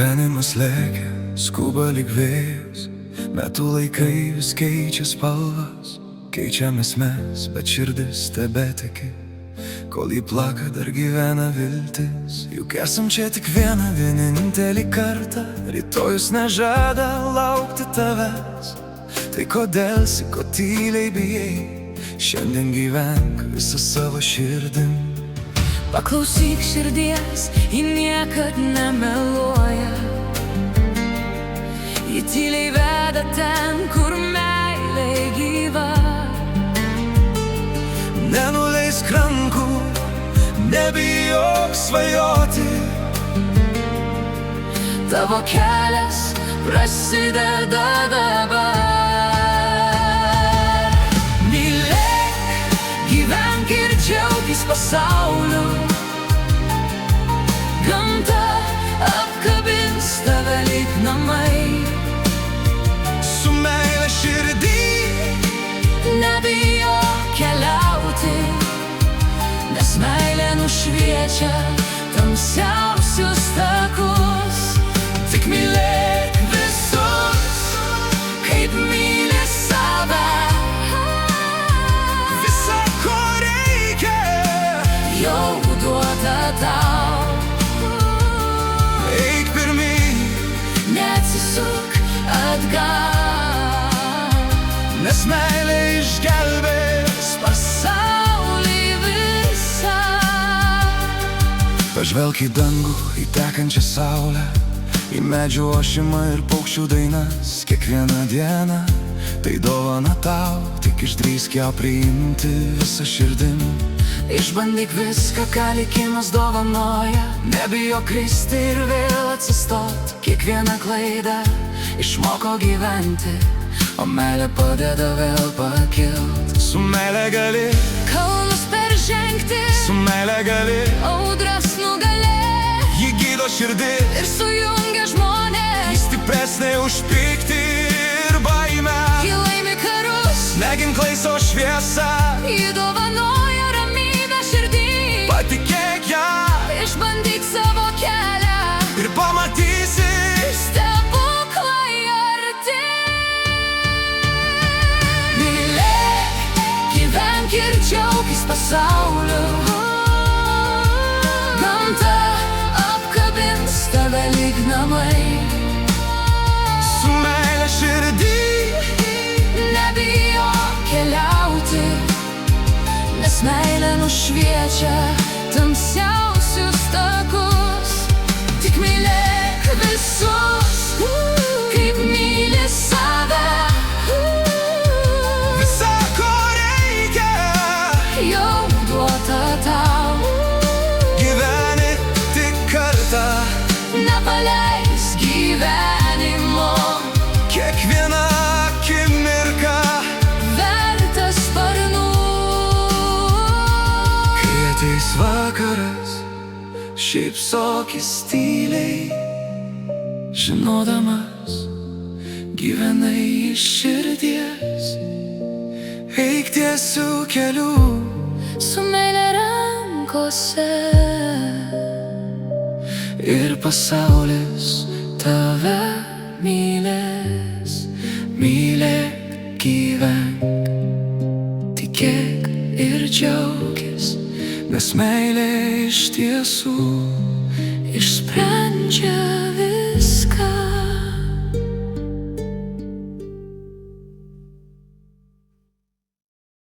Gyvenimas lėkia, skuba lyg vėjas, metų laikai vis keičia spalvas. Keičiamės mes, bet širdis tebetiki, kol jį plaka dar gyvena viltis. Juk esam čia tik vienintelį kartą, rytojus nežada laukti tavęs. Tai kodėlsi, ko tyliai bijai, šiandien gyvenk visą savo širdim. Paklausyk širdies, ji niekad nemeluoja. Ji tyliai veda ten, kur meilė gyva. Nenuleisk rankų, nebijok svajoti. Tavo kelias prasideda dabar. Mylėk, gyvenk ir džiaukis pasauliu. Gamta apkabins tave lyg namai. Su meile širdį nebijok keliauti, nes meilė nušviečia tamsiausius takus. Tik mylėk visus, kaip myli save. Visa, ko reikia, jau duota tau. eik pirmyn, Neatsisuk atgal, nes meilė išgelbės pasaulį visą. Pažvelk į dangų, į tekančią saulę, į medžių ošimą ir paukščių dainas. Kiekvieną dieną tai dovana tau, tik išdrįsk ją priimti visą širdim. Išbandyk viską, ką likimas dovanoja. Nebijok kristi ir vėl atsistot. Kiekvieną klaidą išmoko gyventi, o meilė padeda vėl pakilt. Su meile gali, Kalnus peržengti, su meile gali, audras nugalėt ji gydo širdį, ir sujungia žmonės. stipresnė už pyktį ir baimę. Ji laimi karus, Ne ginklais, o šviesa, ji dovanoja ramybę širdį. patikėk ją Išbandyk savo kelią, ir pamatysi. stebuklai arti. Mylėk, gyvenk ir džiaukis pasauliu. Gamta apkabins tave lyg namai. Su meile širdį Nebijok keliauti, nes meilė nušviečia tamsiausius takus. Tik mylėk visus, kaip myli save. visa, ko reikia, Jau duota tau, gyveni tik kartą. nepaleisk gyvenimo. Kiekviena akimirka, Verta sparnų. kai ateis vakaras, šypsokis tyliai, žinodamas, gyvenai iš širdies. Eik tiesių kelių, Su meile rankose ir pasaulis tave mylės. Mylėk, gyvenk, tikėk ir džiaukis, nes meilė iš tiesų išsprendžia